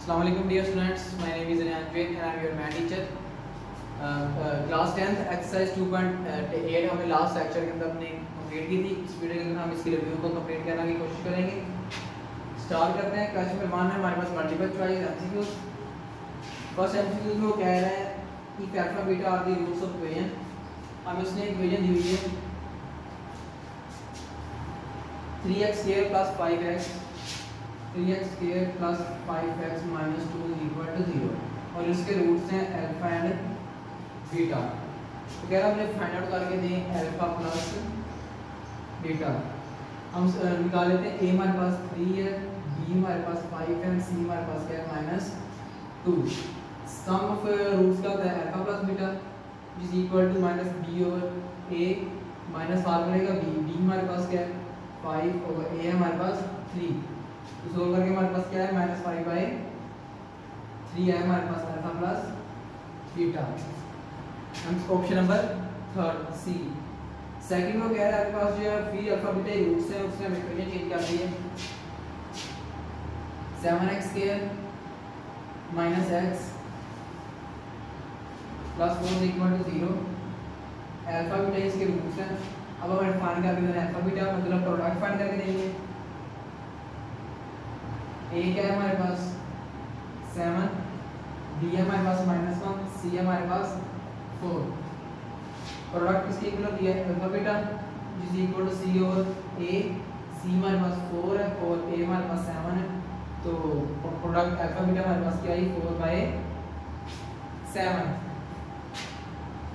Assalamualaikum dear students, my name is Rehan Jwain and I am your math teacher. Class 10th exercise 2.8 हमने last lecture के अंदर अपने complete की थी। इस वीडियो के अंदर हम इसकी रिव्यू को कंप्लीट करने की कोशिश करेंगे। स्टार्ट करते हैं। क्वेश्चन नंबर 1 है हमारे पास multiple choice MCQs. First MCQs में वो कह रहा है कि alpha beta are the roots of equation. हमें उसने इक्वेशन दी हुई है 3x square plus 5x 3x square plus 5x minus 2 equal to 0 और इसके रूट्स हैं अल्फा एंड बीटा। तो कह रहा हमने फाइंड आउट करके दें अल्फा प्लस बीटा। हम निकाल लेते हैं। a हमारे पास 3 है, b हमारे पास 5 है, c हमारे पास क्या है माइनस 2। सम ऑफ रूट्स का होता है alpha plus beta is equal to minus b over a minus फार्मूले का b हमारे पास क्या है 5 ओवर a है हमारे पास 3। तो सोल्व करके हमारे पास क्या है माइनस 5/3 है हमारे पास alpha plus beta. Option number 3 C. Second में कह रहा है आपके पास जो है फिर अल्फा बीटा रूट्स है उससे हम इक्वेशन चेंज कर दी है 7x square minus x plus 4 equal to 0। Alpha beta इसके रूट्स हैं। अब हमें फाइंड करके देना अल्फा बीटा मतलब प्रोडक्ट फाइंड करके देंगे। a क्या है हमारे पास 7, b है हमारे पास -1, c है हमारे पास 4। प्रोडक्ट किसके इक्वल दिया है alpha beta is equal to c over a। c हमारे पास 4 है और a हमारे पास 7 है। तो प्रोडक्ट अल्फा बीटा हमारे पास क्या है 4/7।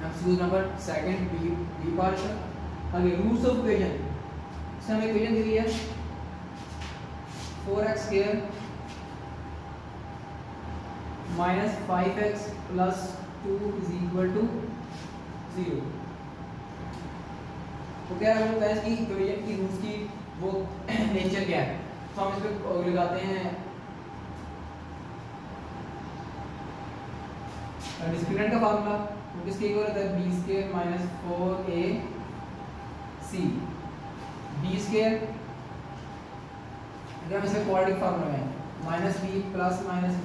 MCQ number second B part. आगे रूट्स ऑफ इक्वेशन से हमें इक्वेशन दी है 4x square minus 5x plus 2 is equal to 0। तो क्या है बताया इसकी इक्वेशन की रूट्स की वो नेचर क्या है। तो हम इस पे लगाते हैं डिस्क्रिमिनेंट का फार्मूला। तो किसके इक्वल होता है b square minus 4ac b square अगर हम इसे क्वाड्रेटिक फार्मूला में minus b plus minus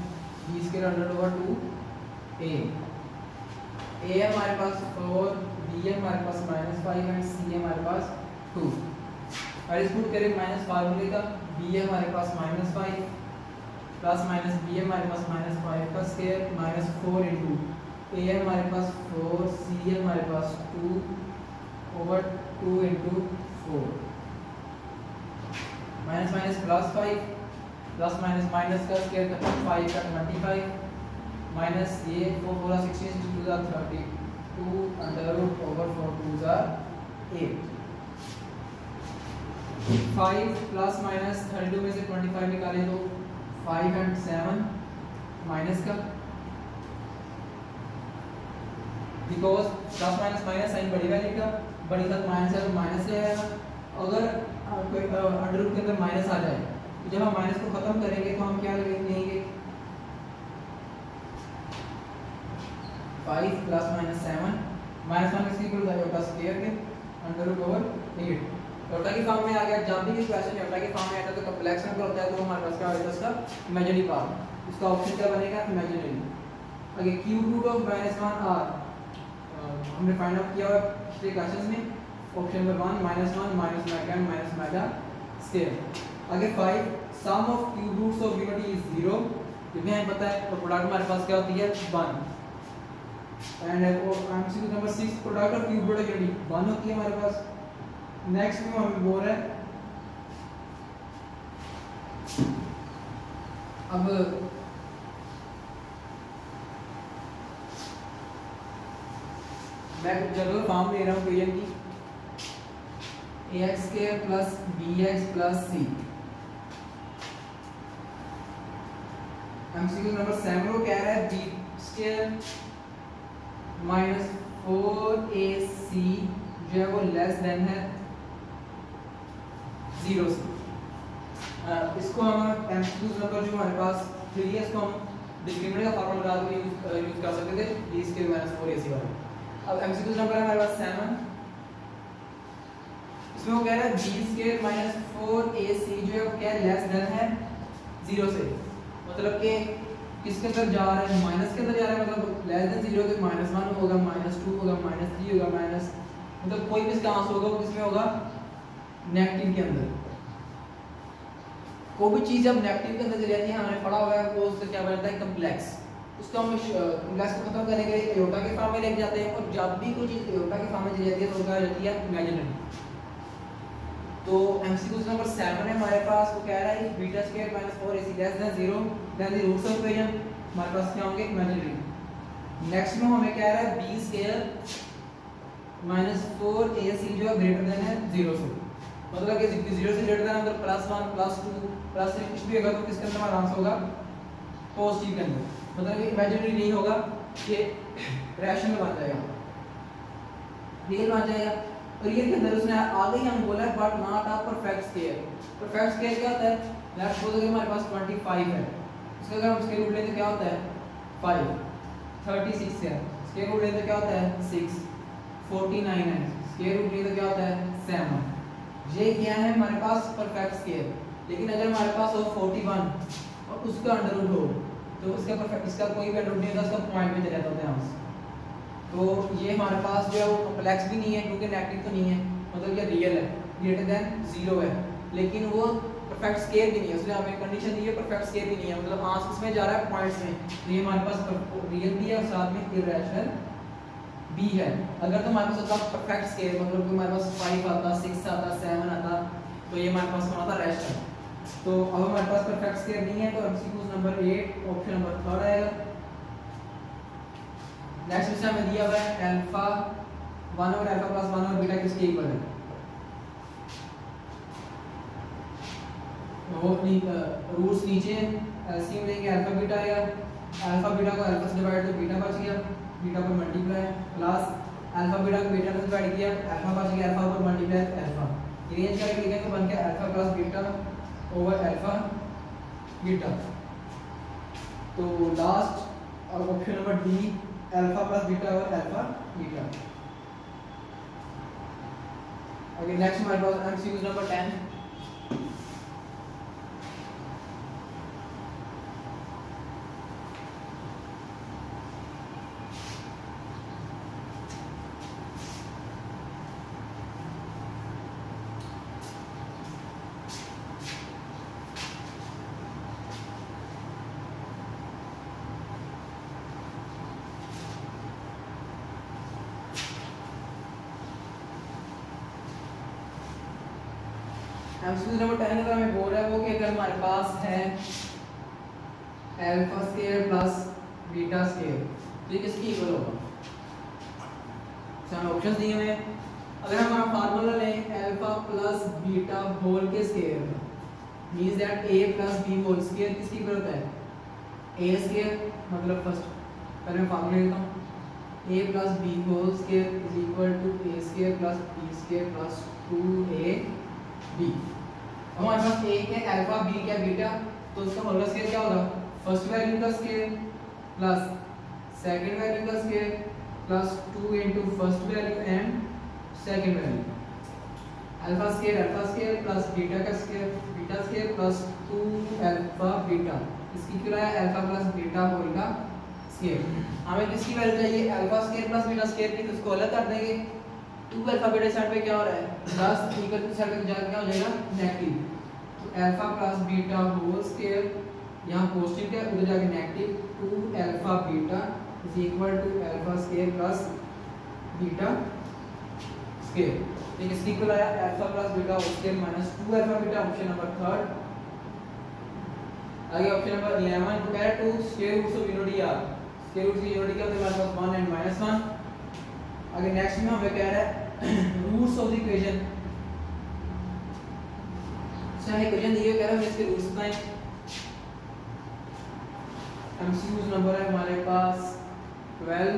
b square under over 2a। a है हमारे पास 4, b है हमारे पास -5 एंड c है हमारे पास 2। और इस पुट करें माइनस फार्मूले का b है हमारे पास -5 प्लस माइनस b है हमारे पास -5 का स्क्वायर माइनस 4 इंटू a है हमारे पास 4, c है हमारे पास 2 over 2 into 4। Minus minus plus 5 plus minus minus का स्क्वायर करते हैं 5 का 25 माइनस ये 4 4 16 2 are 32 under root over 4 2 are 8। 5 plus minus 32 में से 25 निकालें तो 5 एंड 7 माइनस का because plus minus minus sign बड़ी वैल्यू का बड़ी तक माइनस है तो माइनस से आएगा। अगर अंडर रूट के अंदर माइनस आ जाए तो जब हम माइनस को खत्म करेंगे तो हम क्या लेंगे 5 प्लस माइनस 7 माइनस 1 इसकी इक्वल होगा स्क्वायर के अंडर रूट ओवर 8। योटा की फॉर्म में आ गया। जब भी इस क्वेश्चन योटा की फॉर्म में आता है तो कॉम्प्लेक्स नंबर होता है तो हमारे पास क्या होगा इसका इमेजिनरी पार्ट। इसका ऑप्शन क्या बनेगा इमेजिनरी। आगे क्यूब रूट ऑफ -1 r हमने फाइंड आउट किया पिछले क्वेश्चन में। Option number 1 -1 minus omega minus omega square. आगे 5 sum of cube roots of unity is 0 क्योंकि हमें पता है तो प्रोडक्ट हमारे पास क्या होती है 1। And MCQ number 6 product of cube root of unity 1 होती है हमारे पास। नेक्स्ट में हमें बोल रहा है अब मैं जरूर फॉर्म ले रहा हूँ इक्वेशन की ax square plus bx plus c। MCQ number 7 को कह रहा है b स्क्वायर माइनस 4ac जो है वो लेस देन है 0 से। इसको हम एमसीक्यू नंबर जो हमारे पास 3 है इसको हम डिस्क्रिमिनेंट का फार्मूला लगा के यूज कर सकते थे b स्क्वायर माइनस 4ac वाला। अब एमसीक्यू नंबर है हमारे पास 7। इसमें वो कह रहा है b स्क्वायर माइनस 4ac जो है वो क्या लेस देन है 0 से। मतलब कि किसके अंदर जा रहा है, माइनस के अंदर जा रहा है, मतलब लेस देन 0 तो -1 होगा, -2 होगा, -3 होगा, माइनस मतलब कोई भी इसका आंसर होगा वो किसमें होगा, नेगेटिव के अंदर। कोई भी चीज जब नेगेटिव के अंदर चली जाती है, हमने पढ़ा हुआ है वो उससे क्या बनता है, कॉम्प्लेक्स। उसको हम कॉम्प्लेक्स को खत्म करने के लिए एयोटा के फॉर्म में लेके जाते हैं, और जब भी कोई चीज एयोटा के फॉर्म में चली जाती है तो क्या हो जाती है, इमेजिनरी। तो एमसीक्यू नंबर 7 है हमारे पास, वो कह रहा है beta square minus 4ac less than 0 then the roots of equation, हमारे पास क्या होंगे, इमेजिनरी। नेक्स्ट में हमें कह रहा है b स्क्वायर माइनस 4ac जो है ग्रेटर देन है 0 से, मतलब कि 0 से ग्रेटर देन अगर +1 +2 +3 कुछ भी होगा तो किसके अंदर हमारा आंसर होगा, पॉजिटिव के अंदर, मतलब कि इमेजिनरी नहीं होगा, ये रैशनल बन जाएगा, रियल बन जाएगा। और ये के अंदर उसने आगे ही हम बोला है but not a perfect square. Perfect square क्या होता है, लेट्स सपोज अगर हमारे पास 25 है, उसका अगर हम स्क्वायर रूट लें तो क्या होता है 5, 36 है स्क्वायर रूट लें तो क्या होता है 6, 49 है स्क्वायर रूट लें तो क्या होता है 7। ये क्या है हमारे पास परफेक्ट स्क्वायर। लेकिन अगर हमारे पास हो 41 और उसका अंडर रूट हो तो उसका परफेक्ट, इसका कोई भी अंडर रूट नहीं होता, उसका पॉइंट में चला जाता है आंसर। तो ये हमारे पास जो है वो कॉम्प्लेक्स भी नहीं है क्योंकि नेगेटिव तो नहीं है, मतलब ये रियल है, ग्रेटर देन 0 है, लेकिन वो परफेक्ट स्क्वायर भी नहीं है, उसने हमें कंडीशन दी है परफेक्ट स्क्वायर भी नहीं है, मतलब आंसर किसमें जा रहा है, पॉइंट्स में। तो ये हमारे पास रियल भी है और साथ में इररेशनल भी है। अगर तो हमारे पास होता परफेक्ट स्क्वायर, मतलब कि हमारे पास 5 आता, 6 आता, 7 आता, तो ये हमारे पास होता रैशनल। तो अब हमारे पास परफेक्ट स्क्वायर नहीं है, तो एमसीक्यू नंबर 8 ऑप्शन नंबर 3 आएगा। नेक्स्ट क्वेश्चन हमें दिया हुआ है अल्फा 1 और अल्फा प्लस 1 और बीटा किसके इक्वल है। वो रूट्स नीचे एलसीएम लेंगे, अल्फा बीटा आएगा, अल्फा बीटा को अल्फा से डिवाइड तो बीटा बच गया, बीटा पर मल्टीप्लाई प्लस अल्फा बीटा को बीटा से डिवाइड किया, अल्फा बच गया, अल्फा पर मल्टीप्लाई अल्फा, रेंज करके लिखेंगे तो बन गया alpha plus beta over alpha beta. तो लास्ट और option number D alpha plus beta और अल्फा बीटा। ओके नेक्स्ट हमारे पास एमसीक्यू नंबर 10। एमसीक्यू नंबर 10 का हमें बोल रहा है वो कि अगर हमारे पास है alpha square plus beta square तो ये किसकी इक्वल होगा। हमें ऑप्शंस दिए हुए हैं, अगर हम हमारा फार्मूला लें अल्फा प्लस बीटा होल के square means that a plus b whole square किसकी इक्वल होता है a स्क्वायर, मतलब फर्स्ट पहले मैं फार्मूला लिखता हूं a plus b whole square is equal to a square plus b square plus 2ab। हमारे पास a क्या अल्फा b क्या बीटा, तो उसका होल का स्क्वायर क्या होगा, फर्स्ट वैल्यू का स्क्वायर प्लस सेकंड वैल्यू का square plus 2 into first value and second value, alpha square plus beta का square beta square plus 2 alpha beta, इसकी क्या है अल्फा प्लस बीटा होल का स्क्वायर। हमें किसकी वैल्यू चाहिए alpha square plus beta square की, तो इसको अलग कर देंगे। 2 अल्फा बीटा साइड पे क्या हो रहा है प्लस इक्वल टू साइड पे जाकर क्या हो जाएगा नेगेटिव, तो alpha plus beta whole square यहाँ पॉजिटिव है उधर जाके negative 2 alpha beta is equal to alpha square plus beta square. ठीक है, इसकी इक्वल आया alpha plus beta whole square minus 2 alpha beta, option number 3। आगे ऑप्शन नंबर 11 को कह रहा है 2 square roots of unity are, square roots की यूनिटी क्या होती है हमारे पास 1 एंड -1। आगे नेक्स्ट में हमें कह रहा है रूट्स ऑफ द इक्वेशन, चाहे इक्वेशन दिए कह रहा है इसके रूट्स बताएं। एमसीक्यू नंबर है हमारे पास 12।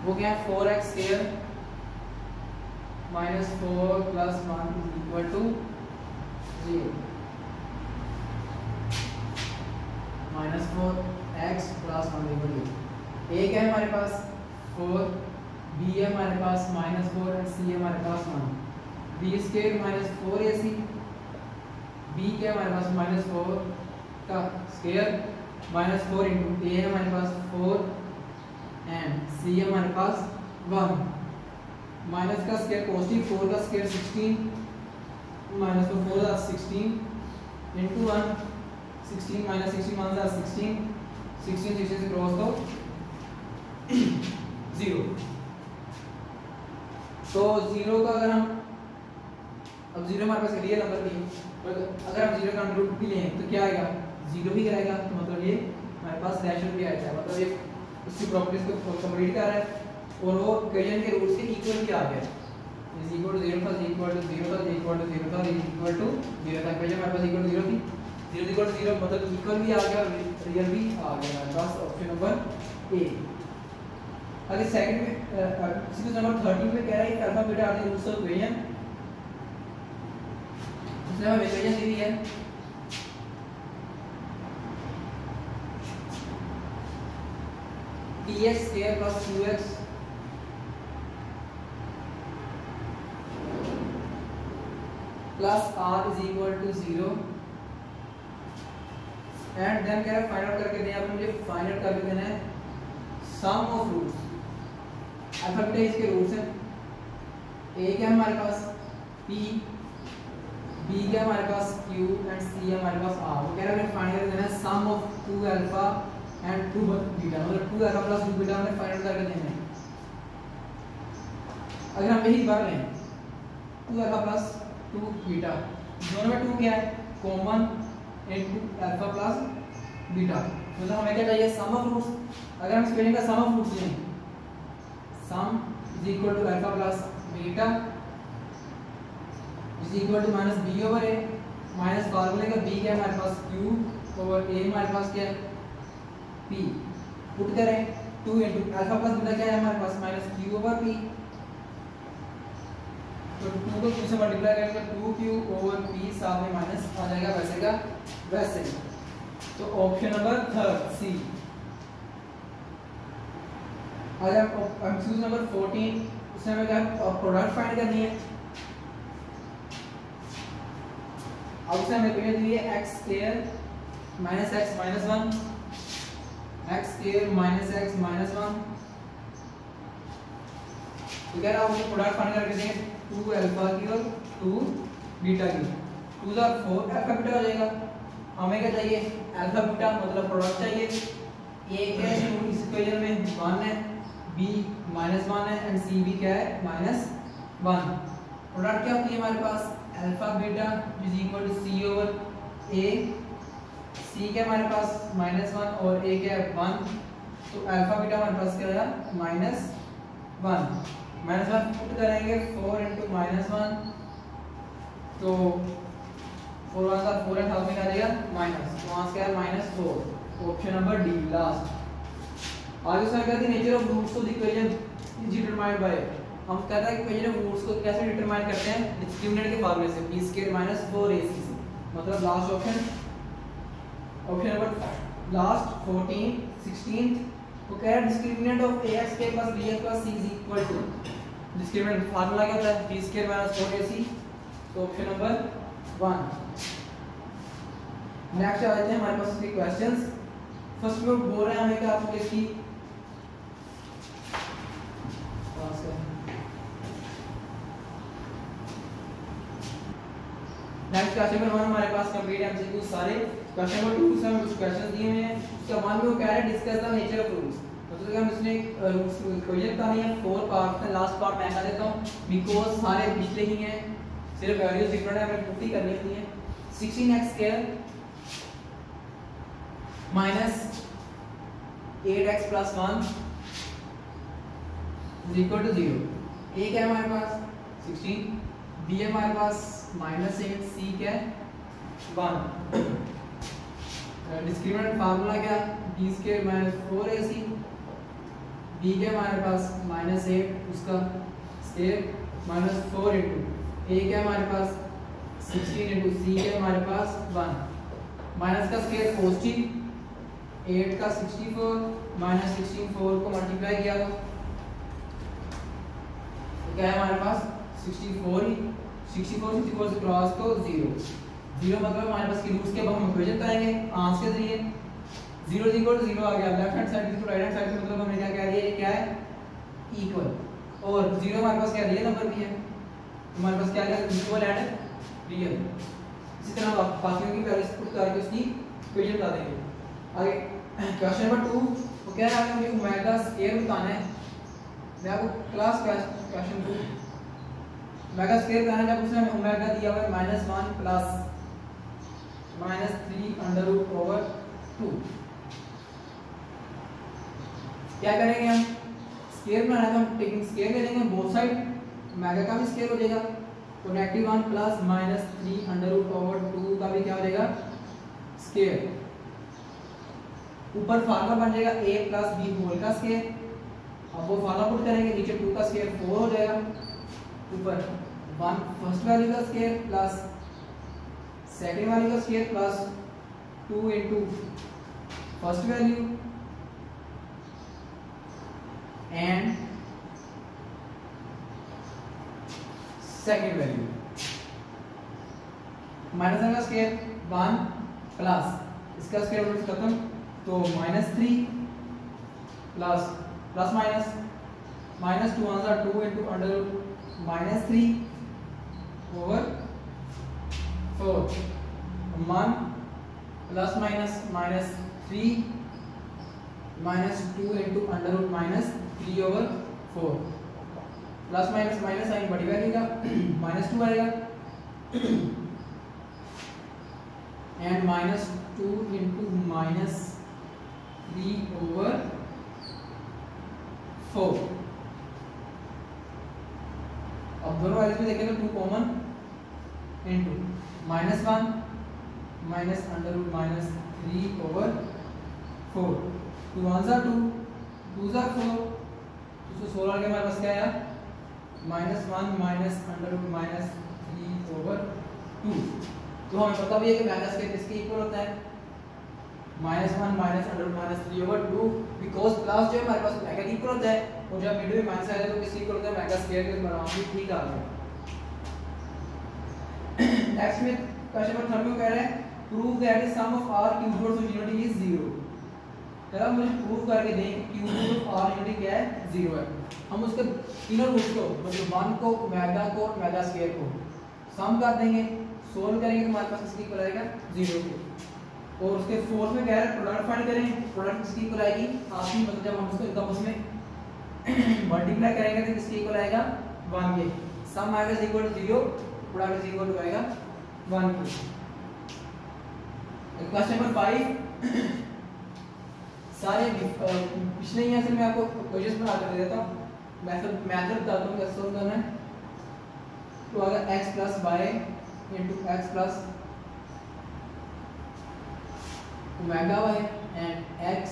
वो क्या है 4x square minus 4 plus 1 is equal to 0, minus 4x plus 1 equal to a क्या है हमारे पास 4, b है हमारे पास -4 और c है हमारे पास 1, b square minus 4ac B क्या हमारे पास -4 का स्क्वायर -4 इंटू ए है हमारे पास 4 एंड सी है हमारे पास 1 माइनस का स्क्वायर पॉजिटिव 4 का स्क्वायर 16 माइनस 4 का 16 इंटू 1 16 माइनस 16 1 का 16 16 से क्रॉस तो 0 तो 0 का अगर हम अब 0 हमारे पास रियल नंबर भी है अगर हम 0 का अंडर रूट भी लें तो क्या आएगा 0 ही रहेगा तो मतलब ये हमारे पास रैशनल भी आएगा मतलब ये उसकी प्रॉपर्टीज को कंप्लीट कर रहा है और वो इक्वेशन के रूट से इक्वल क्या आ गया इज इक्वल टू 0 था इक्वल टू 0 था इक्वल टू 0 था इक्वल टू 0 था इक्वेशन हमारे पास इक्वल टू 0 थी 0 इक्वल टू 0 मतलब इक्वल भी आ गया और रियल भी आ गया हमारे पास ऑप्शन नंबर ए। आगे सेकंड में सीक्वेंस नंबर 13 में कह रहा है कि alpha beta are the roots of equation इसमें हमें इक्वेशन दी है px square plus qx plus r is equal to 0 and then कह रहा है फाइंड आउट करके दें आपने मुझे फाइंड आउट करके देना है सम ऑफ रूट्स अल्फा बीटा इसके रूट्स हैं a क्या हमारे पास p b क्या हमारे पास q एंड c है हमारे पास r वो कह रहा है हमें फाइंड करके देना है सम ऑफ 2 अल्फा एंड 2 बीटा मतलब 2 अल्फा प्लस 2 बीटा हमें फाइंड आउट करके देना है अगर हम यही बात लें 2 अल्फा प्लस 2 बीटा दोनों में 2 क्या है common into alpha plus beta मतलब हमें क्या चाहिए सम ऑफ रूट्स अगर हम स्क्वायरिंग का सम ऑफ रूट्स लें sum is equal to alpha plus beta is equal to minus B over A minus फार्मूले का बी क्या है हमारे पास क्यू ओवर ए हमारे पास क्या है पी पुट करें 2 इनटू अल्फा प्लस बीटा क्या है हमारे पास माइनस क्यू ओवर पी तो 2 को 2 से मल्टीप्लाई करेंगे तो 2q ओवर p साथ में माइनस आ जाएगा वैसे का वैसे तो ऑप्शन नंबर 3 सी। आज हम एमसीक्यू नंबर 14 उसमें हमें क्या प्रोडक्ट फाइंड करनी है अब उसे हमें पहले दी है x square minus x minus 1 x square minus x minus 1 तो क्या आप प्रोडक्ट फाइंड करके देंगे 2 अल्फा की और 2 बीटा की 2 का 4 अल्फा बीटा हो जाएगा हमें क्या चाहिए अल्फा बीटा मतलब प्रोडक्ट चाहिए a क्या है इस इक्वेशन में 1 है b -1 है एंड c भी क्या है -1 प्रोडक्ट क्या होती है हमारे पास alpha beta is equal to c over a c क्या हमारे पास -1 और a क्या है 1 तो अल्फा बीटा हमारे पास क्या है -1 -1 पुट करेंगे 4 into -1 तो 4 1 का 4 एंड हाफ में आ जाएगा माइनस तो वहां से क्या है -4 ऑप्शन नंबर डी लास्ट। आगे उसमें कहते हैं nature of roots of the equation is determined by हम कहता है कि इक्वेशन ऑफ रूट्स को कैसे डिटरमाइन करते हैं डिस्क्रिमिनेंट के फॉर्मूले से b स्क्वायर माइनस 4ac से मतलब लास्ट ऑप्शन नंबर लास्ट 14 16 वो कह रहा है डिस्क्रिमिनेंट ऑफ ax के plus bx plus c is equal to discriminant formula क्या होता है b स्क्वायर माइनस 4ac तो ऑप्शन नंबर 1। नेक्स्ट आ जाते हैं हमारे पास इसके क्वेश्चंस फर्स्ट में बोल रहे हैं हमें कि आपको इसकी नेक्स्ट क्वेश्चन नंबर 1 हमारे पास कंप्लीट एमसीक्यू सारे क्वेश्चन नंबर 2 से हमें कुछ क्वेश्चंस दिए हुए हैं उसका 1 में वो कह रहा है discuss the nature of roots मतलब हम इसने रूट्स क्वेश्चन का नहीं है 4 पार्ट में लास्ट पार्ट मैं कर देता हूं बिकॉज़ सारे पिछले ही हैं सिर्फ वैल्यूज डिफरेंट है हमें पुट ही करनी होती है 16x square minus 8x plus 1 is equal to 0 a क्या है हमारे पास 16 b है हमारे पास -8 c क्या है 1 डिस्क्रिमिनेंट फार्मूला क्या b square minus 4ac b क्या हमारे पास -8 उसका स्क्वायर माइनस 4 इंटू a क्या हमारे पास 16 इंटू c क्या हमारे पास 1 माइनस का स्क्वायर पॉजिटिव 8 का 64 माइनस 16 4 को मल्टीप्लाई किया तो क्या है हमारे पास 64 ही 64 से क्रॉस तो 0 0 मतलब हमारे पास की रूट्स के अब हम इक्वेशन करेंगे आंसर के जरिए। 0 0 आ गया, left hand side equal right hand side मतलब हमने क्या कह दिया, ये क्या है इक्वल, और 0 हमारे पास क्या रियल नंबर भी है, हमारे पास क्या है इक्वल एंड रियल। इसी तरह बाकियों की वैल्यूज पुट करके उसकी इक्वेशन बता देंगे। आगे क्वेश्चन नंबर 2 वो कह रहा है मुझे ओमेगा स्क्वायर बताना है। मैं आपको क्लास क्वेश्चन 2 ओमेगा स्क्वायर बताना है, जब उसने ओमेगा दिया हुआ है -1 प्लस -3√/2। क्या करेंगे हम, स्क्वायर बनाना है तो हम टेकिंग स्क्वायर ले लेंगे बोथ साइड, ओमेगा का भी स्क्वायर हो जाएगा तो -1 प्लस -3√/2 का भी क्या हो जाएगा स्क्वायर। ऊपर फार्मूला बन जाएगा a प्लस b होल का स्क्वायर। अब वो फार्मूला पुट करेंगे, नीचे 2 का स्क्वायर 4 हो जाएगा, ऊपर 1 फर्स्ट वैल्यू का स्क्वायर प्लस सेकंड वैल्यू का square plus 2 into first value and second value. Minus का स्क्वायर 1 प्लस इसका स्क्वायर रूट खत्म तो -3 plus plus minus -2 answer 2 into under -3 over 4 1 plus minus -3 -2 into under -3 over 4 plus minus minus sign बड़ी value का -2 आएगा and -2 into -3 over 4। अब दोनों values में देखें तो 2 common into -1 minus under root -3 over 4 2 answer 2 2 4 4 तो 16 के हमारे पास क्या आया -1 माइनस अंडर रूट -3 ओवर 2। तो हमें पता भी है कि माइनस के किसके इक्वल होता है -1 minus under root -3 over 2 because plus जो हमारे पास ओमेगा के इक्वल होता है और जब मिड में माइनस आएगा तो किसके इक्वल होता है ओमेगा स्क्वायर के बराबर भी ठीक आ गया। नेक्स्ट में क्वेश्चन नंबर 32 कह रहा है prove that the sum of r cube roots of unity is 0। चलो मुझे प्रूव करके दें कि cube root of r unity क्या है 0 है। हम उसके तीनों रूट्स को मतलब 1 को ओमेगा को और ओमेगा स्क्वायर को सम कर देंगे, सोल्व करेंगे तो हमारे पास किसकी इक्वल आएगा 0 के। और उसके फोर्थ में कह रहा है प्रोडक्ट फाइंड करें, प्रोडक्ट किसकी इक्वल आएगी आपकी मतलब जब हम उसको इनका आपस में मल्टीप्लाई करेंगे तो किसकी इक्वल आएगा 1 के। सम आएगा equal to 0, product equal to आएगा 1 के। क्वेश्चन नंबर 5 सारे पिछले यहाँ से मैं आपको क्वेश्चंस बना कर दे देता हूँ, मेथड बताता हूँ कैसे सोल्व करना है। तो अगर x plus Y into X plus omega Y and x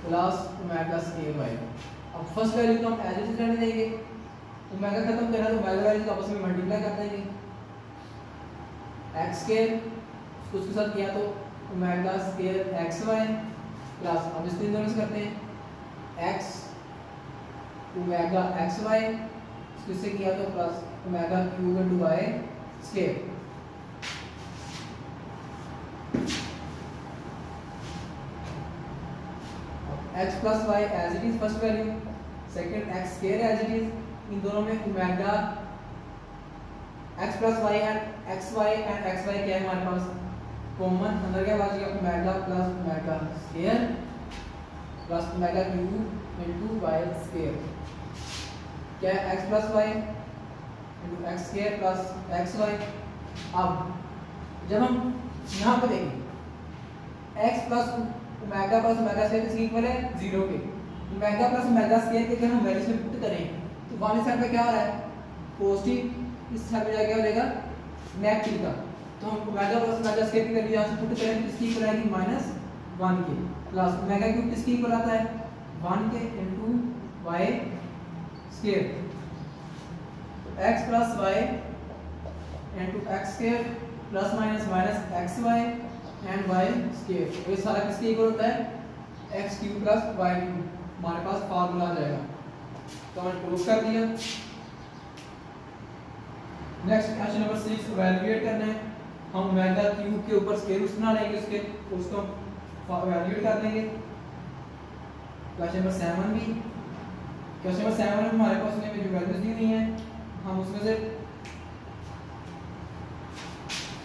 plus omega square Y. अब फर्स्ट वैल्यू को हम एज इट इज रहने देंगे, ओमेगा खत्म करना तो ओमेगा वैल्यू को आपस में मल्टीप्लाई कर देंगे, x स्क्वायर उसके साथ किया तो omega square x y plus अब इसको इन दोनों से करते हैं x ओमेगा एक्स वाई इससे किया तो plus omega cube into y square. x plus y as it is first value, second x square as it is, इन दोनों में omega x plus y and xy and xy क्या है हमारे पास कॉमन, अंदर क्या बचेगा omega plus omega square plus omega cube into y square. क्या है x plus Y into x square plus x y. अब जब हम यहाँ पे देखें x प्लस ओमेगा स्क्वायर किसके इक्वल है 0 के, ओमेगा प्लस ओमेगा स्क्वायर के अगर हम वैल्यू से पुट करें तो वाली साइड पे क्या हो रहा है पॉजिटिव, इस साइड पे जाके हो जाएगा नेगेटिव का। तो हम ओमेगा प्लस ओमेगा स्क्वायर की वैल्यू यहाँ से पुट करें किसकी इक्वल आएगी -1 के प्लस ओमेगा क्यूब किसकी इक्वल आता है 1 के into y square. x plus Y into x square plus minus minus x y and y square. ये सारा किसके इक्वल होता है x cube plus y cube. हमारे पास फार्मूला आ जाएगा तो हमने प्रूव कर दिया। नेक्स्ट क्वेश्चन नंबर 6 इवैल्यूएट करना है। हम ओमेगा क्यूब के ऊपर स्क्वायर रूट्स बना लेंगे, उसको इवैल्यूएट कर लेंगे। क्वेश्चन नंबर 7 भी, क्वेश्चन नंबर 7 में हमारे पास उसमें जो वैल्यूज दी हुई हैं हम उसमें से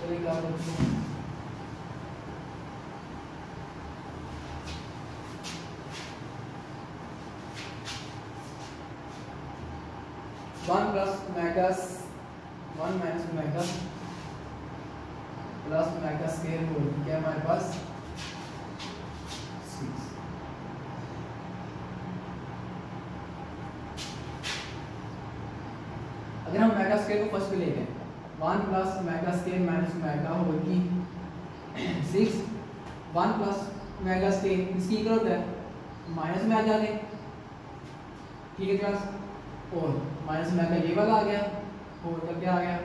चलिए क्या करते हैं 1 plus omega 1 minus omega plus omega square whole क्या हमारे पास 6। अगर हम ओमेगा स्क्वायर को फर्स्ट पे ले गए 1 plus omega square minus omega whole की 6 1 प्लस ओमेगा स्क्वायर इसकी इक्वल होता है माइनस में आ जाते हैं, ठीक है क्लास, और माइनस ओमेगा ये वाला आ गया और का क्या आ गया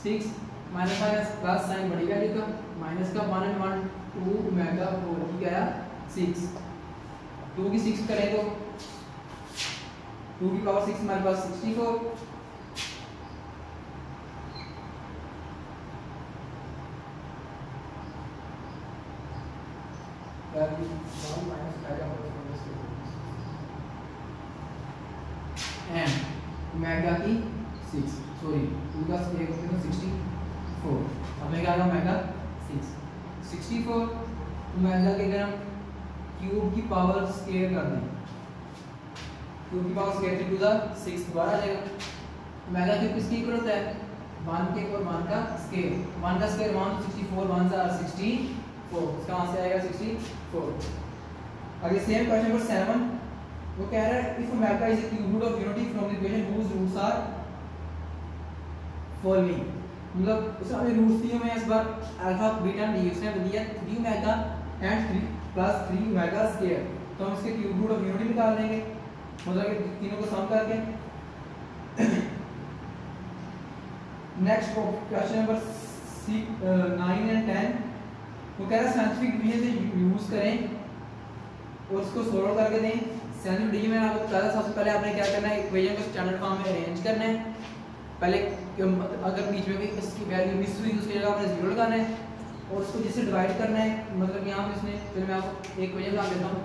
6 माइनस माइनस प्लस साइन बढ़ गया का माइनस का 1 and 1 2 ओमेगा और क्या आया 6 2 की 6 करें तो 2 की पावर 6 हमारे पास 64 and ओमेगा की 6 सॉरी 2 का स्क्वायर होता है 64 अब मैं क्या आएगा ओमेगा 6 64 ओमेगा के अगर हम क्यूब की पावर स्क्वायर कर दें क्यूब की पावर स्क्वायर टू द 6 दोबारा आ जाएगा। ओमेगा क्यूब किसकी इक्वल होता है 1 के और 1 का स्क्वायर 1 का स्क्वायर 1 64 1 are 64 इसका आंसर आएगा 64। आगे सेम क्वेश्चन नंबर 7 वो कह रहा है if omega is the cube root of unity from the equation whose roots are following, मतलब उसमें हमें रूट्स दिए हुए हैं इस बार अल्फा बीटा डी उसने दिया 3 omega and 3 plus 3 omega square, तो हम इसके क्यूब रूट ऑफ यूनिटी निकाल लेंगे मतलब कि तीनों को सम करके। नेक्स्ट क्वेश्चन नंबर 9 एंड 10 वो कह रहा है साइंटिफिक डिवीजन से यूज करें और उसको सॉल्व करके दें। साइंटिफिक डिवीजन में आपको बता, सबसे पहले आपने क्या करना है इक्वेशन को स्टैंडर्ड फॉर्म में अरेंज करना है। पहले अगर बीच में भी इसकी वैल्यू मिस हुई तो उसकी जगह आपने जीरो लगाना है और उसको जिससे डिवाइड करना है, मतलब कि यहाँ पे इसने फिर मैं आपको एक इक्वेशन बता देता हूँ।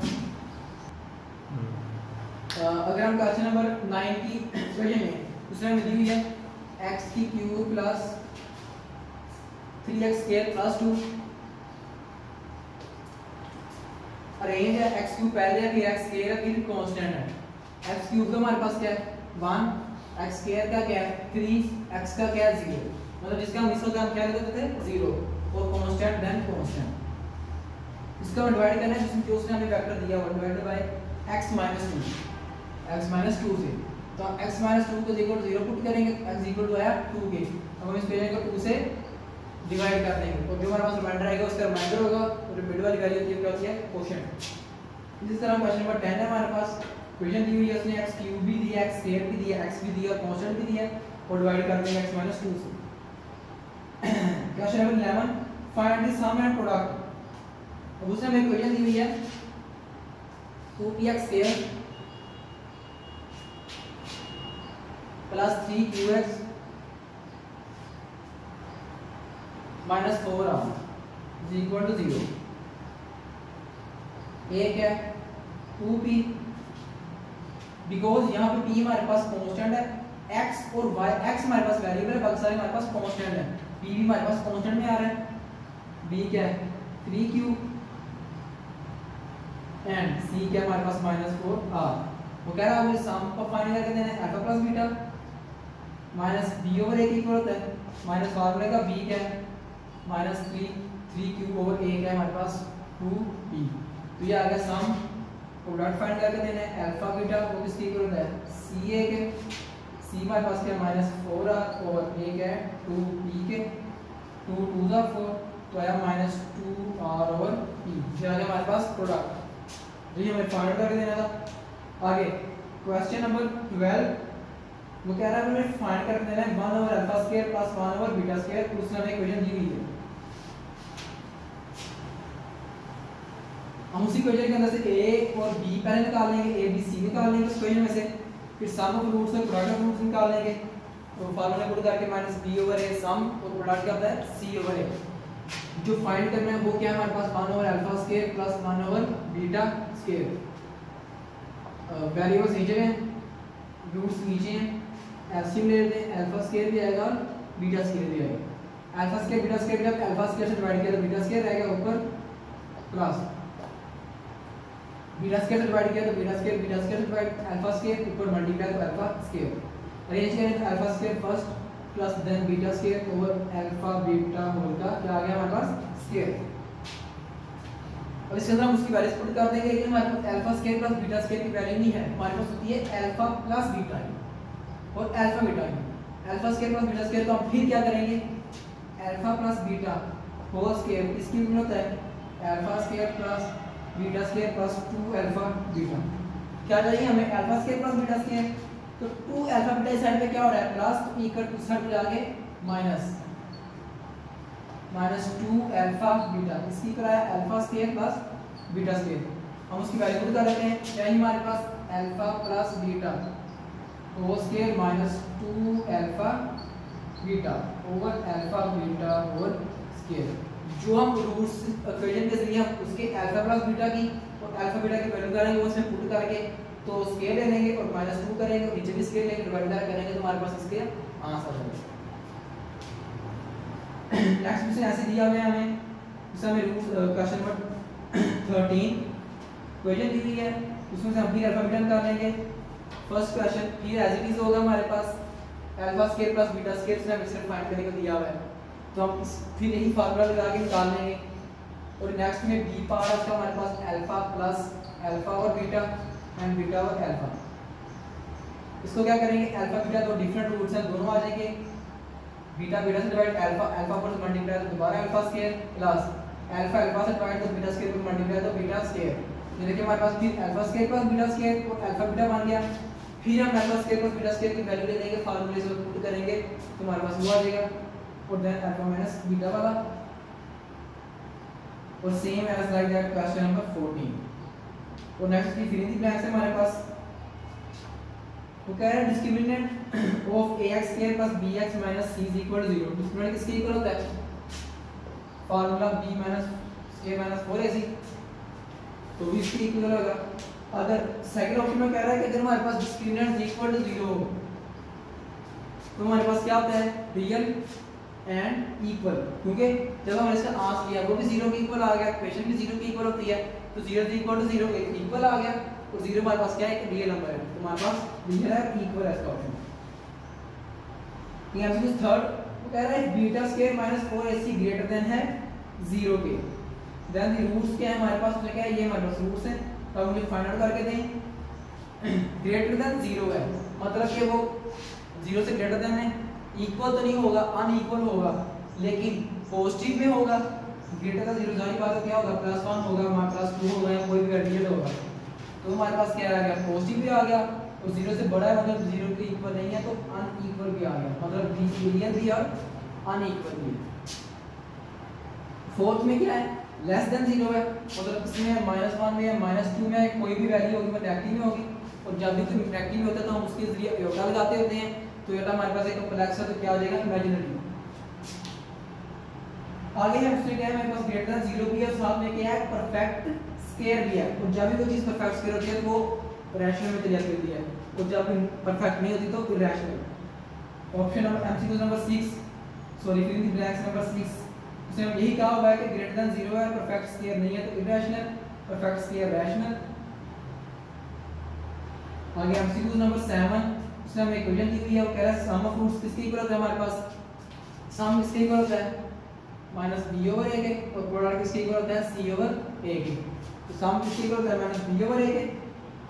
अगर हम क्वेश्चन नंबर 9 की इक्वेशन में उसने हमें दी हुई है x की cube plus 3x square plus 2 arrange है x क्यूब पहले है फिर x स्क्वायर है फिर कांस्टेंट है। x क्यूब तो हमारे पास क्या है 1, x स्क्वायर का क्या है 3, x का क्या है 0, मतलब जिसका मिस होता है हम क्या लिख देते हैं 0 और कांस्टेंट देन कांस्टेंट। इसका डिवाइड करना है जिसमें जो उसने हमें वेक्टर दिया हुआ डिवाइडेड बाय x माइनस 2 से, तो हम x माइनस 2 को इक्वल टू 0 पुट करेंगे, x इक्वल टू आया 2 के, अब हम इस इक्वेशन को 2 से डिवाइड कर देंगे और जो हमारे पास रिमाइंडर आएगा उसका रिमाइंडर होगा और रिपीट वाली वैल्यू होती है क्या होती है कोशेंट। इसी तरह क्वेश्चन नंबर 10 है हमारे पास इक्वेशन दी हुई है उसने x क्यूब भी दिया x स्क्वायर भी दिया x भी दिया कांस्टेंट भी दिया और डिवाइड कर देंगे x माइनस 2 से। Question number 11 find the sum and product. अब उसने हमें इक्वेशन दी हुई है 2px square plus 3qx minus 4r is equal to 0। एक है 2p बिकॉज यहाँ पे p हमारे पास कांस्टेंट है x और y, x हमारे पास वेरिएबल है बाकी सारे हमारे पास कांस्टेंट है, p भी हमारे पास कांस्टेंट में आ रहा है, b क्या है 3q एंड c क्या हमारे पास माइनस 4r। वो कह रहा है मुझे सम को फाइंड करके देना है alpha plus beta minus b over a equal होता है माइनस फार्मूले का b क्या है माइनस 3q ओवर a क्या है हमारे पास 2p, तो ये आ गया सम प्रोडक्ट फाइंड करके देना है अल्फा बीटा वो किसकी इक्वल होता है ca के, c हमारे पास क्या माइनस 4r ओवर a क्या है 2p के 2 2 दा 4 तो आया माइनस 2r ओवर p, ये आ गया हमारे पास प्रोडक्ट जो हमें फाइंड करके देना था। आगे क्वेश्चन नंबर 12 वो कह रहा है हमें फाइंड करके देना है 1 over alpha square plus 1 over beta square, तो उसने हमें इक्वेशन दी हुई है। हम उसी इक्वेशन के अंदर से a और b पहले निकाल लेंगे, a b c निकाल लेंगे उस इक्वेशन में से, फिर सम ऑफ रूट्स और प्रोडक्ट ऑफ रूट्स निकाल लेंगे तो फार्मूला पुट करके माइनस बी ओवर ए सम और प्रोडक्ट क्या होता है सी ओवर ए। जो फाइंड करना है वो क्या है हमारे पास 1 over alpha square plus 1 over beta square. Variables नीचे हैं, रूट्स नीचे हैं, एलसीएम ले लेते हैं, अल्फा स्क्वायर भी आएगा और बीटा स्क्वायर भी आएगा। अल्फा स्क्वायर बीटा स्क्वायर जब अल्फा स्क्वायर से डिवाइड किया तो बीटा स्क्वायर रहेगा ऊपर प्लस बीटा स्क्वायर से डिवाइड किया तो बीटा स्क्वायर से डिवाइड अल्फा स्क्वायर ऊपर मल्टीप्लाई तो अल्फा स्क्वायर। अरेंज करें तो alpha square first plus then beta square over alpha beta whole का क्या आ गया हमारे पास स्क्वायर। अब इसके अंदर हम उसकी वैल्यूज पुट कर देंगे कि हमारे पास alpha square plus beta square की वैल्यू नहीं है, हमारे पास होती है अल्फा प्लस बीटा और alpha beta. Alpha square plus beta square तो हम फिर क्या करेंगे alpha plus beta whole square इसकी यूनिट होता है alpha square plus beta square plus 2 alpha beta. क्या चाहिए हमें alpha square plus beta square, तो 2 अल्फा बीटा इस साइड पे क्या हो रहा है प्लस इक्वल टू साइड पे आगे माइनस 2 अल्फा बीटा इसकी क्या है alpha square plus beta square. हम उसकी वैल्यू पुट कर लेते हैं, क्या है हमारे पास alpha plus beta whole square minus 2 alpha beta over alpha beta whole square. जो हम रूट्स इक्वेशन के जरिए हम उसके अल्फा प्लस बीटा की और अल्फा बीटा की वैल्यू करेंगे वो उसमें पुट करके तो स्केयर ले लेंगे और -2 करेंगे और नीचे भी स्केयर लेंगे डिवाइड करेंगे तो हमारे पास इसके आंसर होगा। नेक्स्ट क्वेश्चन ऐसे दिया हुआ है हमें, इसमें हमें रूट क्वेश्चन नंबर 13 क्वेश्चन दी हुई है, उसमें से हम फिर अल्फा बीटा निकाल लेंगे। फर्स्ट क्वेश्चन फिर एज इट इज होगा हमारे पास alpha square plus beta square से हमें सिर्फ फाइंड करने को दिया हुआ है तो हम फिर यही फार्मूला लगा के निकाल लेंगे। और नेक्स्ट में बी पार्ट है उसका हमारे पास अल्फा प्लस अल्फा और बीटा एंड बीटा और अल्फा। इसको क्या करेंगे अल्फा बीटा तो डिफरेंट रूट्स हैं दोनों आ जाएंगे, बीटा बीटा से डिवाइड अल्फा पर मल्टीप्लाई तो दोबारा अल्फा स्क्वायर प्लस अल्फा से डिवाइड तो बीटा स्क्वायर पर मल्टीप्लाई तो बीटा स्क्वायर। ये देखिए हमारे पास फिर alpha square plus beta square और अल्फा बीटा बन गया। फिर हम alpha square plus beta square की वैल्यू ले लेंगे, फार्मूले से पुट करेंगे तो हमारे पास वो आ जाएगा और देन अल्फा माइनस बीटा वाला। और same as like that question number 14। और नेक्स्ट की फिर इन द ब्लैंक्स है हमारे पास, वो कह रहा है discriminant of ax square plus bx minus c is equal to 0। Discriminant किसके इक्वल होता है formula b minus a minus 4ac तो भी इसके इक्वल होगा। अगर सेकंड ऑप्शन में कह रहा है कि अगर हमारे पास डिस्क्रिमिनेंट इज इक्वल टू 0 तो हमारे पास क्या होता है रियल एंड इक्वल, क्योंकि जब हमने इसका आंसर लिया वो भी 0 के इक्वल आ गया, इक्वेशन भी 0 के इक्वल होती है तो 0 इज इक्वल टू 0 के इक्वल आ गया और 0 हमारे पास क्या है एक रियल नंबर है तो हमारे पास रियल है इक्वल है इसका ऑप्शन। ये आंसर इज थर्ड, वो कह रहा है beta square minus 4ac greater than है 0 के, देन द रूट्स क्या है हमारे पास, क्या है ये हमारे पास रूट्स है तो हम ये फाइंड आउट करके दें। ग्रेटर देन 0 है मतलब कि वो 0 से ग्रेटर देन है, इक्वल तो नहीं होगा अनइक्वल होगा लेकिन पॉजिटिव में होगा। ग्रेटर देन 0 जारी बात है क्या होगा +1 होगा हमारे पास 2 होगा या कोई भी वैल्यू होगा तो हमारे पास क्या आ गया पॉजिटिव भी आ गया और 0 से बड़ा है मतलब 0 के इक्वल नहीं है तो अनइक्वल भी आ गया, मतलब रियल भी और अनइक्वल भी। फोर्थ में क्या है लेस देन 0 है मतलब इसमें -1 में या -2 में कोई भी वैल्यू होगी मतलब नेगेटिव में होगी और जब भी कोई नेगेटिव में होता है तो हम उसके जरिए योटा लगाते होते हैं तो योटा हमारे पास एक कॉम्प्लेक्स है तो क्या हो जाएगा इमेजिनरी। आगे है उसमें क्या है हमारे पास ग्रेटर देन 0 भी है साथ में क्या है परफेक्ट स्क्वायर भी है और जब भी कोई चीज परफेक्ट स्क्वायर होती है तो वो रैशनल में चली जाती है और जब परफेक्ट नहीं होती तो irrational. Option number MCQ number 6 sorry fill in the blanks number 6 उसमें यही कहा हुआ है कि ग्रेटर देन 0 है परफेक्ट स्क्वायर नहीं है तो इरैशनल, परफेक्ट स्क्वायर रैशनल। आगे एमसीक्यू नंबर 7 उसमें हमें इक्वेशन दी हुई है वो कह रहा है सम ऑफ रूट्स किसके इक्वल होता है हमारे पास, सम इसके इक्वल होता है -b ओवर a के और प्रोडक्ट किसके इक्वल होता है c ओवर a के तो सम किसके इक्वल होता है -b ओवर a के।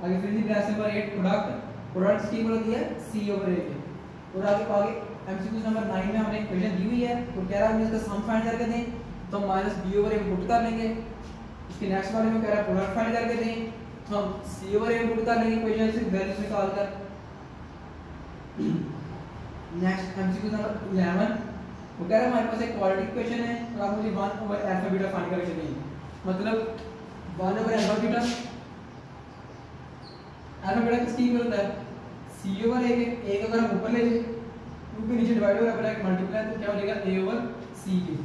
आगे फिर दी ब्लैंक्स नंबर 8 प्रोडक्ट किसके इक्वल होती है c ओवर a के। और आगे एमसीक्यू नंबर 9 में हमने इक्वेशन दी हुई है तो कह रहा है इसका सम फाइंड करके दें तो हम -b ओवर a पुट कर लेंगे। इसके नेक्स्ट वाले में कह रहा है प्रोडक्ट फाइंड करके दें तो हम c ओवर a पुट कर लेंगे इक्वेशन से वैल्यूज निकाल कर। नेक्स्ट एमसीक्यू नंबर 11 वो कह रहा है हमारे पास एक क्वाड्रेटिक इक्वेशन है और आप मुझे 1 ओवर अल्फा बीटा फाइंड करके दें मतलब 1 ओवर अल्फा बीटा किसकी इक्वल होता है c ओवर a के, a अगर हम ऊपर ले लें 2 के नीचे डिवाइड होगा ब्रैकेट मल्टीप्लाई तो क्या हो जाएगा a ओवर c की।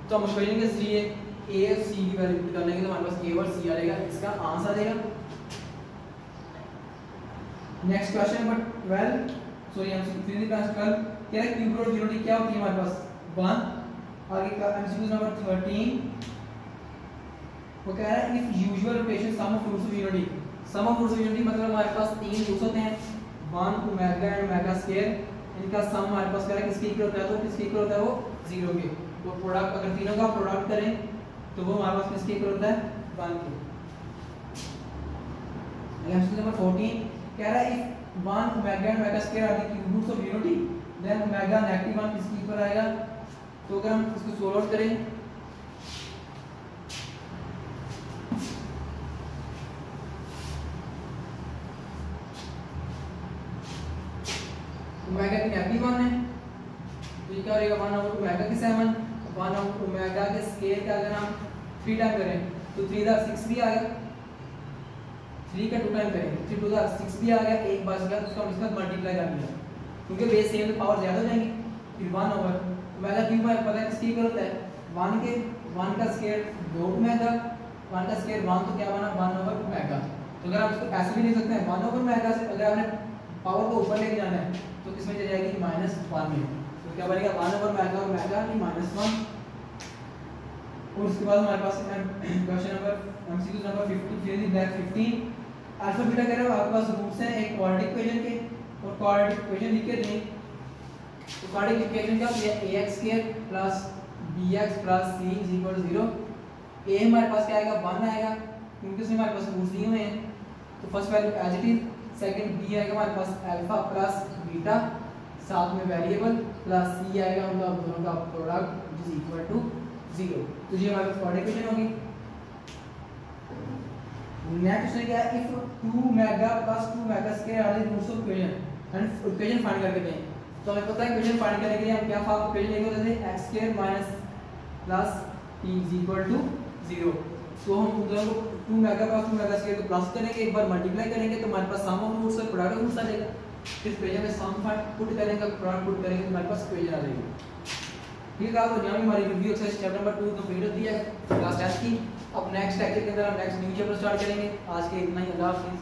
तो हम क्वेश्चन के जरिए a और c की वैल्यू पुट करने के तो हमारे पास a और c आ जाएगा, इसका आंसर आ जाएगा। नेक्स्ट क्वेश्चन नंबर 12 सॉरी हम सीधी क्लास 12 क्या है क्यूब रूट यूनिटी क्या होती है हमारे पास 1। आगे का एमसीक्यू नंबर 13 वो कह रहा है if usual rotation sum of roots of unity, sum of roots of unity मतलब हमारे पास तीन रूट्स होते हैं 1 ओमेगा एंड ओमेगा स्क्वायर, इनका सम हमारे पास क्या है किसके इक्वल होता है, तो किसके इक्वल होता है वो 0 के। तो प्रोडक्ट अगर तीनों का प्रोडक्ट करें तो वो हमारे पास किसके इक्वल होता है 1 के। एमसीक्यू नंबर 14 कह रहा है if 1 omega and omega square are the cube roots of unity then omega negative 1 किसके इक्वल आएगा। तो अगर हम इसको सोल्व आउट करें ओमेगा की नेगेटिव 1 है तो ये क्या हो जाएगा 1 ओवर ओमेगा की 7 1 ओवर ओमेगा के स्क्वायर का अगर हम 3 टाइम करें तो 3 दा 6 भी आ गया, 3 का 2 टाइम करें 3 2 दा 6 भी आ गया, एक बच गया तो हम इसका मल्टीप्लाई कर दिया क्योंकि बेस सेम तो पावर ज्यादा हो जाएंगी। फिर 1 ओवर ओमेगा क्यूब में पता है किसके इक्वल होता है 1 के, 1 का स्क्वायर 2 ओमेगा 1 का स्क्वायर 1 तो क्या बना 1 ओवर ओमेगा। तो अगर आप इसको ऐसे भी लिख सकते हैं 1 ओवर ओमेगा से अगर आपने पावर को ऊपर लेके जाना है तो किसमें चली जाएगी -1 में, तो क्या बनेगा 1 ओवर ओमेगा ओमेगा की -1। और उसके बाद हमारे पास क्वेश्चन नंबर एमसीक्यू नंबर 50 फिर ब्लैक 15 अल्फा बीटा कह रहा है आपके पास रूट्स हैं एक क्वाड्रेटिक इक्वेशन के और क्वाड्रेटिक इक्वेशन लिख के दें तो क्वाड्रेटिक इक्वेशन क्या होती है ax² plus bx plus c 0। a हमारे पास क्या आएगा 1 आएगा क्योंकि इसमें हमारे पास रूट्स दिए हुए हैं तो first value as it is, second b आएगा हमारे पास अल्फा प्लस बीटा साथ में वेरिएबल प्लस c आएगा उनका दोनों का प्रोडक्ट इज इक्वल टू 0। तो ये हमारे पास क्वाड्रेटिक इक्वेशन होगी। नेक्स्ट क्वेश्चन क्या है if 2 omega plus 2 omega square are the roots of equation and equation find करके दें तो हमें पता है इक्वेशन फाइंड करने के लिए हम क्या फॉर्म इक्वेशन लेंगे जैसे x² minus plus t is equal to 0। तो हम दोनों को 2 ओमेगा प्लस 2 ओमेगा स्क्वायर को प्लस करेंगे, एक बार मल्टीप्लाई करेंगे तो हमारे पास सम ऑफ रूट्स और प्रोडक्ट ऑफ रूट्स आ जाएगा। फिर इक्वेशन में सम फाइंड पुट करेंगे प्रोडक्ट पुट करेंगे तो हमारे पास इक्वेशन आ जाएगी। ठीक है, तो यहाँ भी हमारी review exercise chapter number 2 complete होती है क्लास 10 की। अब नेक्स्ट लेक्चर के अंदर हम नेक्स्ट न्यू चैप्टर स्टार्ट करेंगे। आज के इतना ही, अल्लाह हाफिज़।